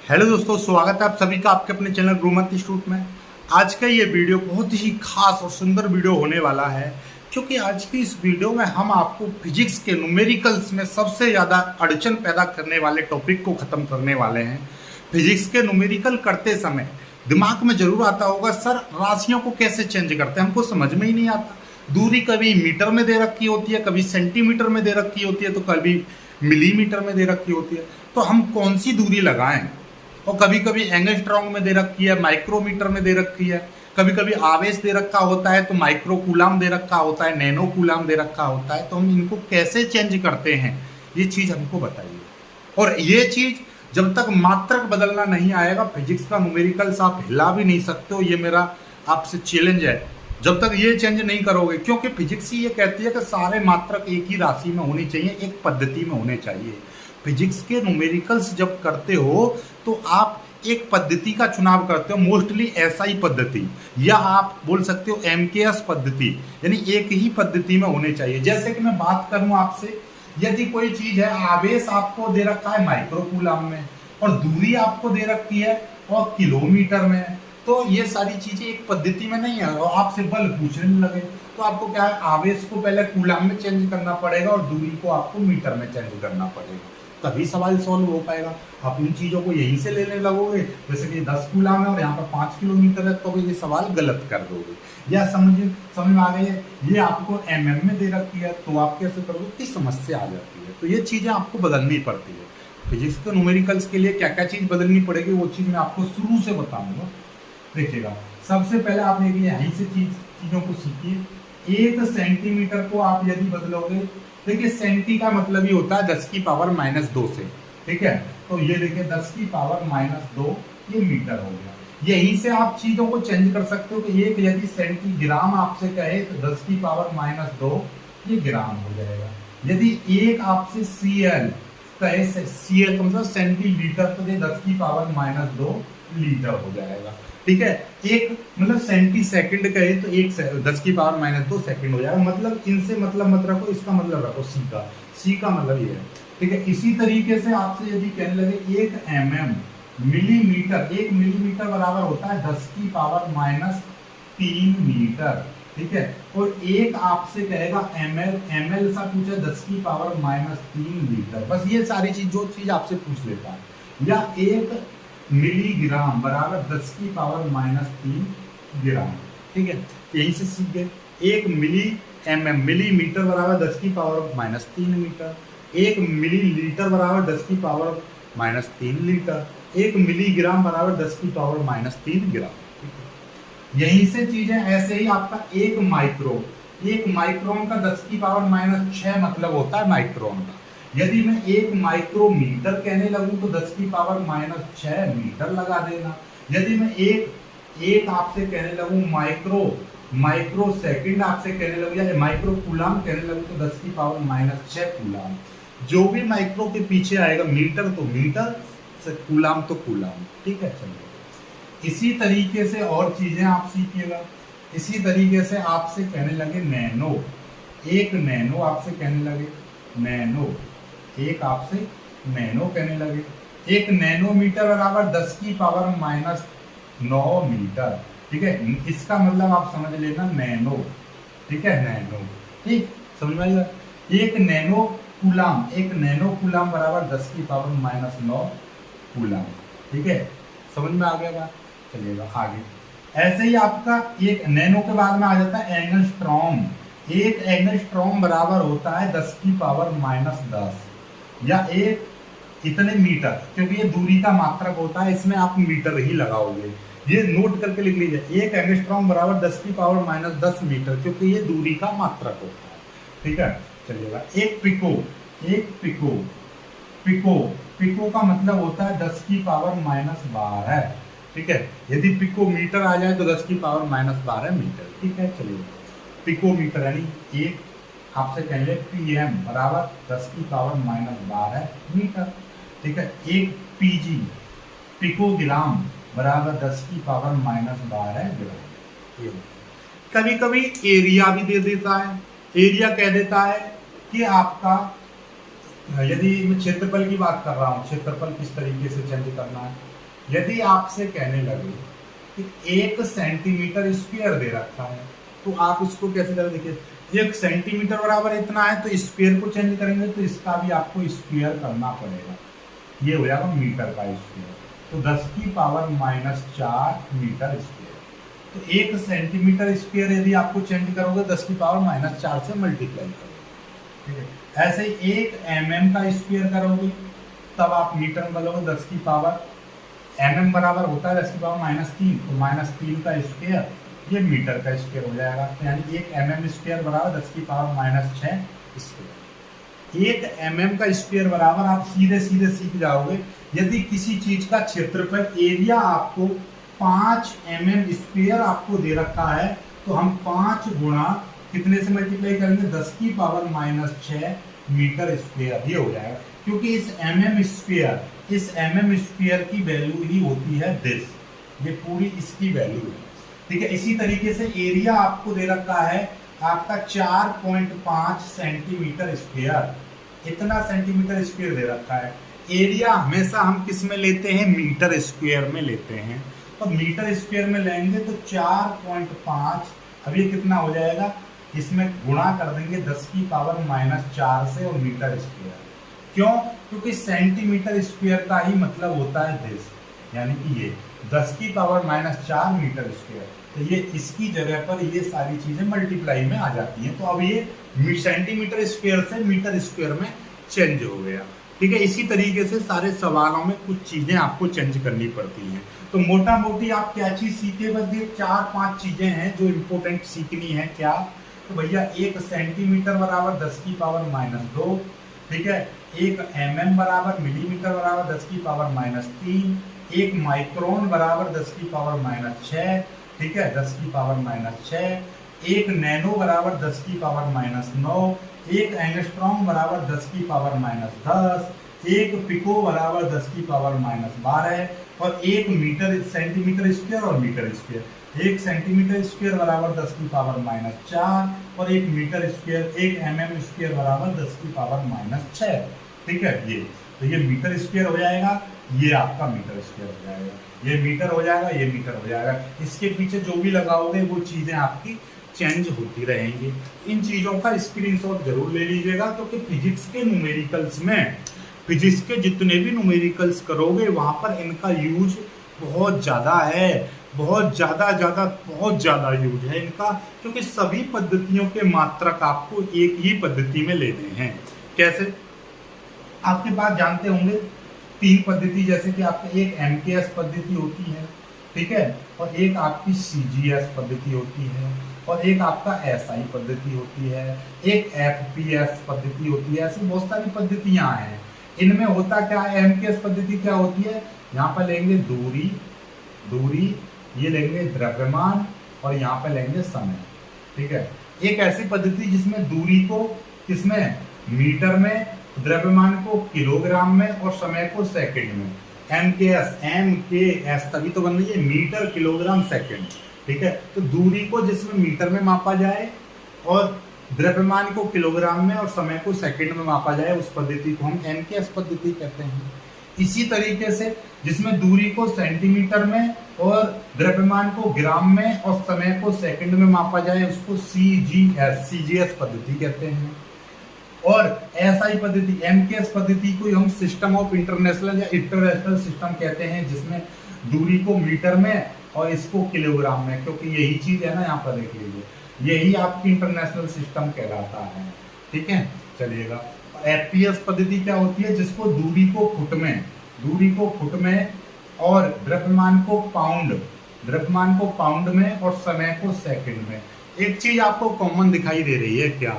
Hello दोस्तों, स्वागत है आप सभी का आपके अपने चैनल ग्रोमत इंस्टीट्यूट में। आज का ये वीडियो बहुत ही खास और सुंदर वीडियो होने वाला है, क्योंकि आज की इस वीडियो में हम आपको फिजिक्स के न्यूमेरिकल्स में सबसे ज़्यादा अड़चन पैदा करने वाले टॉपिक को ख़त्म करने वाले हैं। फिजिक्स के न्यूमेरिकल करते समय दिमाग में जरूर आता होगा, सर राशियों को कैसे चेंज करते हैं, हमको समझ में ही नहीं आता। दूरी कभी मीटर में दे रखी होती है, कभी सेंटीमीटर में दे रखी होती है, तो कभी मिलीमीटर में दे रखी होती है। तो हम कौन सी दूरी लगाएं? और कभी कभी एंगस्ट्रॉन्ग में दे रखी है, माइक्रोमीटर में दे रखी है, कभी कभी आवेश दे रखा होता है तो माइक्रो कूलाम दे रखा होता है, नैनो कूलाम दे रखा होता है। तो हम इनको कैसे चेंज करते हैं, ये चीज़ हमको बताइए। और ये चीज़ जब तक मात्रक बदलना नहीं आएगा, फिजिक्स का न्यूमेरिकल्स आप हिला भी नहीं सकते हो। ये मेरा आपसे चैलेंज है, जब तक ये चेंज नहीं करोगे। क्योंकि फिजिक्स ही ये कहती है कि सारे मात्रक एक ही राशि में होनी चाहिए, एक पद्धति में होने चाहिए। फिजिक्स के न्यूमेरिकल्स जब करते हो तो आप एक पद्धति का चुनाव करते हो, मोस्टली एसआई पद्धति, या आप बोल सकते हो एमकेएस पद्धति, यानी एक ही पद्धति में होने चाहिए। जैसे कि मैं बात करूं आपसे, यदि कोई चीज है, आवेश आपको दे रखा है माइक्रो कूलम में और दूरी आपको दे रखी है और किलोमीटर में, तो ये सारी चीजें एक पद्धति में नहीं है। और आपसे बल पूछने लगे तो आपको क्या है, आवेश को पहले कूलम में चेंज करना पड़ेगा और दूरी को आपको मीटर में चेंज करना पड़ेगा, तभी सवाल सॉल्व हो पाएगा। आप इन चीज़ों को यहीं से लेने लगोगे, जैसे कि 10 कूलम है और यहाँ पर 5 किलोमीटर है, तो ये सवाल गलत कर दोगे। या समझ में आ गई है, ये आपको एमएम में दे रखी है तो आप कैसे करोगे, की समस्या आ जाती है। तो ये चीज़ें आपको बदलनी पड़ती है। फिजिक्स के न्यूमेरिकल्स के लिए क्या क्या चीज़ बदलनी पड़ेगी, वो चीज़ मैं आपको शुरू से बताऊंगा। देखिएगा, सबसे पहले आप यहीं से चीज़ों को सीखिए। 1 सेंटीमीटर को आप यदि बदलोगे, देखिए सेंटी का मतलब ही होता है 10 की पावर -2 से, ठीक है। तो ये देखिए 10 की पावर -2 ये मीटर हो गया। यहीं से आप चीजों को चेंज कर सकते हो कि एक यदि सेंटीग्राम आपसे कहे तो 10 की पावर -2 ये ग्राम हो जाएगा। यदि एक आपसे सीएल कहे, सीएल का मतलब सेंटीलीटर, तो ये 10 की पावर -2 लीटर हो जाएगा, ठीक है। एक मतलब सेंटी सेकंड कहे तो 10 की पावर -2 सेकंड हो जाएगा। मतलब इनसे मतलब मत रखो, इसका मतलब रखो सी का मतलब ये है, ठीक है। इसी तरीके से आपसे यदि कहने लगे 1 mm मिलीमीटर, 1 मिलीमीटर बराबर होता है 10 की पावर -3 मीटर, ठीक है। और एक आपसे कहेगा ml सा पूछे 10 की पावर -3 लीटर। बस ये सारी चीज जो चीज आपसे पूछ लेता है। या 1 मिलीग्राम बराबर 10 की पावर -3 ग्राम, ठीक है। यहीं से सीख गए। 1 मिलीमीटर बराबर 10 की पावर -3 मीटर। 1 मिलीलीटर बराबर 10 की पावर -3 लीटर। 1 मिलीग्राम बराबर 10 की पावर -3 ग्राम, ठीक है। यहीं से चीजें ऐसे ही आपका एक माइक्रोन का 10 की पावर -6 मतलब होता है माइक्रोन का। यदि मैं 1 माइक्रोमीटर कहने लगूं तो 10 की पावर -6 मीटर लगा देना। यदि मैं एक आपसे कहने लगूं माइक्रो सेकंड आपसे कहने लगूं, या माइक्रो कूलाम कहने लगूं तो 10 की पावर -6 कूलाम। जो भी माइक्रो के पीछे आएगा, मीटर तो मीटर, कूलाम तो कूलाम, ठीक है। चलिए, इसी तरीके से और चीजें आप सीखिएगा। इसी तरीके से आपसे कहने लगे नैनो, 1 नैनो आपसे कहने लगे, नैनो एक आपसे नैनो कहने लगे। 1 नैनोमीटर बराबर 10 की पावर -9 मीटर, ठीक है। इसका मतलब आप समझ लेना नैनो, ठीक है, नैनो, ठीक समझ में आएगा। 1 नैनो कूलाम बराबर 10 की पावर -9 कूलाम, ठीक है, समझ में आ गया बात। चलिएगा आगे। ऐसे ही आपका एक नैनो के बाद में आ जाता है एंगस्ट्रॉम। 1 एंगस्ट्रॉम बराबर होता है 10 की पावर -10, या एक इतने मीटर, क्योंकि ये दूरी का मात्रक होता है, इसमें आप मीटर ही लगाओगे। ये नोट करके लिख लीजिए, 1 एंगस्ट्रॉम बराबर 10 की पावर -10 मीटर, क्योंकि ये दूरी का मात्रक होता है, ठीक है। चलिएगा, एक पिको का मतलब होता है 10 की पावर -12, ठीक है। यदि पिको मीटर आ जाए तो 10 की पावर -12 मीटर, ठीक है। चलिए, पिको मीटर यानी एक आपसे कहेंगे पीएम बराबर 10 की पावर -12 मीटर, ठीक है। एक पीजी पिकोग्राम बराबर 10 की पावर -12 ग्राम। कभी कभी एरिया भी दे देता है। एरिया कह देता है कि आपका यदि मैं क्षेत्रफल की बात कर रहा हूँ, क्षेत्रफल किस तरीके से चेंज करना है, यदि आपसे कहने लगे कि 1 सेंटीमीटर स्क्वायर दे रखा है तो आप उसको कैसे करें, देखिए 1 सेंटीमीटर बराबर इतना है तो स्क्वायर को चेंज करेंगे तो इसका भी आपको स्क्वायर करना पड़ेगा, ये हो जाएगा मीटर का स्क्वायर, तो 10⁻⁴ मीटर स्क्वायर। तो 1 सेंटीमीटर स्क्वायर यदि आपको चेंज करोगे 10⁻⁴ से मल्टीप्लाई करोगे, ठीक है। ऐसे ही 1 mm का स्क्वायर करोगे तब आप मीटर में बदलोगे 10 की पावर, mm बराबर होता है 10⁻⁻3, तो -3 का स्क्वायर ये मीटर का स्क्वायर हो जाएगा, तो यानी 1 mm स्क्वायर बराबर 10⁻⁻6 स्क्वायर। 1 mm का स्क्वायर बराबर आप सीधे सीधे सीख जाओगे, यदि किसी चीज का क्षेत्रफल एरिया आपको 5 mm स्क्वायर आपको दे रखा है तो हम 5 गुणा कितने से मल्टीप्लाई करेंगे, 10⁻⁻6 मीटर स्क्वायर, ये हो जाएगा, क्योंकि इस mm स्क्वायर की वैल्यू ही होती है दिस, ये पूरी इसकी वैल्यू है, ठीक है। इसी तरीके से एरिया आपको दे रखा है आपका 4.5 सेंटीमीटर स्क्वायर, इतना सेंटीमीटर स्क्वायर दे रखा है। एरिया हमेशा हम किस में लेते हैं, मीटर स्क्वायर में लेते हैं, तो मीटर स्क्वायर में लेंगे तो 4.5, अब ये कितना हो जाएगा, इसमें गुणा कर देंगे 10⁻⁻4 से और मीटर स्क्वायर, क्यों, क्योंकि सेंटीमीटर स्क्वायर का ही मतलब होता है दिस, यानी कि ये 10⁻⁻4 मीटर स्क्वायर, तो ये इसकी जगह पर ये सारी चीजें मल्टीप्लाई में आ जाती हैं, तो अब ये सेंटीमीटर स्क्वायर से मीटर स्क्वायर में चेंज हो गया, ठीक है। इसी तरीके से सारे सवालों में कुछ चीजें आपको चेंज करनी पड़ती हैं। तो मोटा मोटी आप क्या चीज सीखे, बस ये 4-5 चीजें हैं जो इम्पोर्टेंट सीखनी है। क्या, तो भैया 1 सेंटीमीटर बराबर 10⁻², ठीक है। 1 mm बराबर मिलीमीटर बराबर 10⁻⁻3, 1 माइक्रोन बराबर 10⁻⁻6, ठीक है, 10⁻⁻6, 1 नैनो बराबर 10⁻⁻9, 1 एंगस्ट्रॉम बराबर 10⁻⁻10, 1 पिको बराबर 10⁻⁻12 और 1 मीटर सेंटीमीटर स्क्वायर और मीटर स्क्वायर, 1 सेंटीमीटर स्क्वायर बराबर 10⁻⁻4 और 1 मीटर स्क्वायर 1 mm स्क्वायर बराबर 10⁻⁻6, ठीक है। ये तो ये मीटर स्क्वायर हो जाएगा, ये आपका मीटर स्क्वायर हो जाएगा, ये मीटर हो जाएगा, ये मीटर हो जाएगा। इसके पीछे जो भी लगाओगे वो चीजें आपकी चेंज होती रहेंगी। इन चीजों का स्क्रीनशॉट जरूर ले लीजिएगा, क्योंकि फिजिक्स के न्यूमेरिकल्स में, फिजिक्स के जितने भी न्यूमेरिकल्स करोगे वहां पर इनका यूज बहुत ज्यादा है, बहुत ज्यादा यूज है इनका, क्योंकि सभी पद्धतियों के मात्रक आपको एक ही पद्धति में लेने हैं। कैसे, आपके पास जानते होंगे 3 पद्धति, जैसे कि आपके एक MKS पद्धति होती है, ठीक है, और एक आपकी CGS पद्धति होती है, और एक आपका SI पद्धति होती है, एक FPS पद्धति होती है। ऐसी बहुत सारी पद्धतियां हैं। इनमें होता क्या है, MKS पद्धति क्या होती है, यहाँ पर लेंगे दूरी, ये लेंगे द्रव्यमान और यहाँ पे लेंगे समय, ठीक है। एक ऐसी पद्धति जिसमें दूरी को किसमें, मीटर में, द्रव्यमान को किलोग्राम में और समय को सेकंड में, MKS तभी तो बन रही है, मीटर किलोग्राम सेकंड, ठीक है। तो दूरी को जिसमें मीटर में मापा जाए और द्रव्यमान को किलोग्राम में और समय को सेकंड में मापा जाए, उस पद्धति को हम MKS पद्धति कहते हैं। इसी तरीके से जिसमें दूरी को सेंटीमीटर में और द्रव्यमान को ग्राम में और समय को सेकंड में मापा जाए, उसको CGS पद्धति कहते हैं। और SI पद्धति, MKS पद्धति को हम सिस्टम ऑफ इंटरनेशनल या इंटरनेशनल सिस्टम कहते हैं, जिसमें दूरी को मीटर में और इसको किलोग्राम में, क्योंकि यही चीज है ना, यहाँ पर देख लीजिए, यही आपकी इंटरनेशनल सिस्टम कहलाता है, ठीक है। चलिएगा, FPS पद्धति क्या होती है, जिसको दूरी को फुट में और द्रव्यमान को पाउंड में और समय को सेकंड में। एक चीज आपको कॉमन दिखाई दे रही है क्या,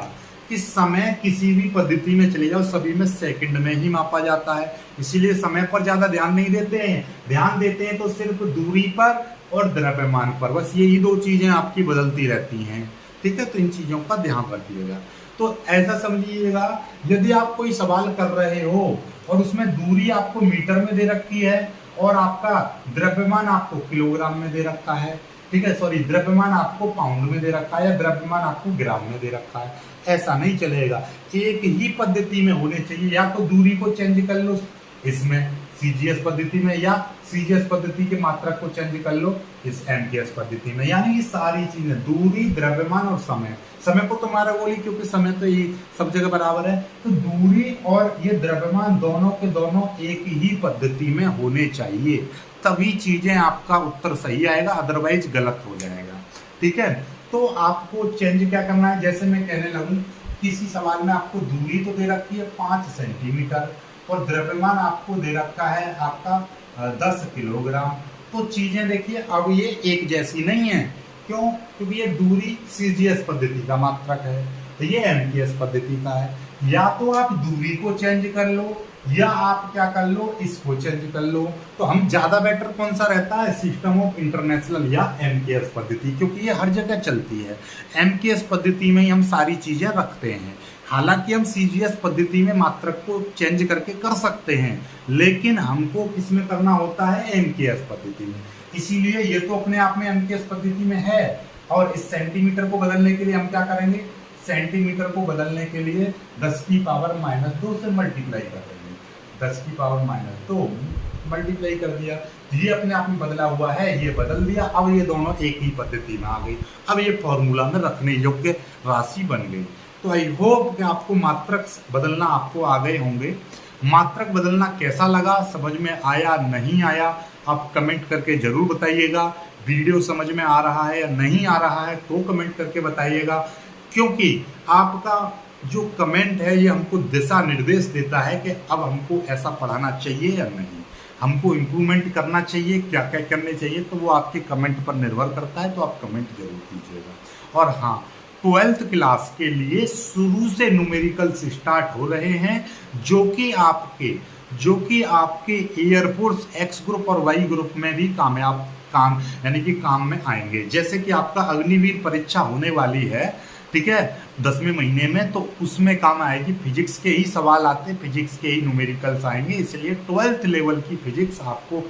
कि समय किसी भी पद्धति में चले जाओ सभी में सेकंड में ही मापा जाता है, इसीलिए समय पर ज्यादा ध्यान नहीं देते हैं, ध्यान देते हैं तो सिर्फ दूरी पर और द्रव्यमान पर, बस यही 2 चीजें आपकी बदलती रहती हैं, ठीक है। तो इन चीजों का ध्यान रखिएगा। तो ऐसा समझिएगा, यदि आप कोई सवाल कर रहे हो और उसमें दूरी आपको मीटर में दे रखी है और आपका द्रव्यमान आपको किलोग्राम में दे रखा है, ठीक है, सॉरी, द्रव्यमान आपको पाउंड में दे रखा है या द्रव्यमान आपको ग्राम में दे रखा है, ऐसा नहीं चलेगा। एक ही पद्धति में होने चाहिए, या तो दूरी को चेंज कर लो इसमें सीजीएस पद्धति में, या सीजीएस पद्धति के मात्रक को चेंज कर लो इस एमकेएस पद्धति में। यानी ये सारी चीजें, दूरी, द्रव्यमान और समय, समय को तुम्हारा बोली क्योंकि समय तो ये सब जगह बराबर है, तो दूरी और ये द्रव्यमान दोनों के दोनों एक ही पद्धति में होने चाहिए, तभी चीजें आपका उत्तर सही आएगा, अदरवाइज गलत हो जाएगा। ठीक है, तो आपको चेंज क्या करना है, जैसे मैं कहने लगूं किसी सवाल में आपको दूरी तो दे रखी है 5 सेंटीमीटर और द्रव्यमान आपको दे रखा है आपका 10 किलोग्राम, तो चीजें देखिए अब ये एक जैसी नहीं है। क्यों? क्योंकि ये दूरी सीजीएस पद्धति का मात्रक है, तो ये एमकेएस पद्धति का है। या तो आप दूरी को चेंज कर लो या आप क्या कर लो, इसको चेंज कर लो। तो हम ज्यादा बेटर कौन सा रहता है, सिस्टम ऑफ इंटरनेशनल या एमकेएस पद्धति, क्योंकि ये हर जगह चलती है। एमकेएस पद्धति में ही हम सारी चीजें रखते हैं। हालांकि हम सीजीएस पद्धति में मात्रक को चेंज करके कर सकते हैं, लेकिन हमको किसमें करना होता है, एमकेएस पद्धति में। इसीलिए ये तो अपने आप में एमकेएस पद्धति में है। और इस सेंटीमीटर को बदलने के लिए हम क्या करेंगे, सेंटीमीटर को बदलने के लिए 10 की पावर -2 से मल्टीप्लाई कर देंगे। 10 की पावर -2 मल्टीप्लाई कर दिया, ये अपने आप में बदला हुआ है, ये बदल दिया। अब ये दोनों एक ही पद्धति में आ गई, अब ये फॉर्मूला में रखने योग्य राशि बन गई। तो आई होप कि आपको मात्रक बदलना आपको आ गए होंगे। मात्रक बदलना कैसा लगा, समझ में आया नहीं आया, आप कमेंट करके जरूर बताइएगा। वीडियो समझ में आ रहा है या नहीं आ रहा है तो कमेंट करके बताइएगा, क्योंकि आपका जो कमेंट है ये हमको दिशा निर्देश देता है कि अब हमको ऐसा पढ़ाना चाहिए या नहीं, हमको इम्प्रूवमेंट करना चाहिए, क्या क्या करने चाहिए, तो वो आपके कमेंट पर निर्भर करता है। तो आप कमेंट जरूर कीजिएगा। और हाँ, 12th क्लास के लिए शुरू से न्यूमेरिकल्स स्टार्ट हो रहे हैं, जो कि आपके एयरफोर्स एक्स ग्रुप और वाई ग्रुप में भी काम यानी कि काम में आएंगे। जैसे कि आपका अग्निवीर परीक्षा होने वाली है, ठीक है, 10वें महीने में, तो उसमें काम आएगी, फिजिक्स के ही सवाल आते हैं, फिजिक्स के ही न्यूमेरिकल्स आएंगे। इसलिए 12th लेवल की फिजिक्स आपको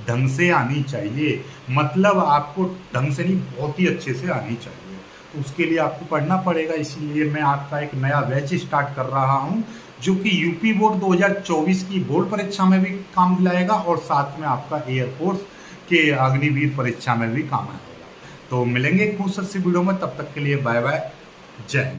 ढंग से आनी चाहिए, मतलब आपको ढंग से नहीं, बहुत ही अच्छे से आनी चाहिए। तो उसके लिए आपको पढ़ना पड़ेगा। इसीलिए मैं आपका एक नया बैच स्टार्ट कर रहा हूं, जो कि यूपी बोर्ड 2024 की बोर्ड परीक्षा में भी काम दिलाएगा और साथ में आपका एयरफोर्स के अग्निवीर परीक्षा में भी काम आएगा। तो मिलेंगे खूबसूरत सी वीडियो में, तब तक के लिए बाय बाय, जय हिंद।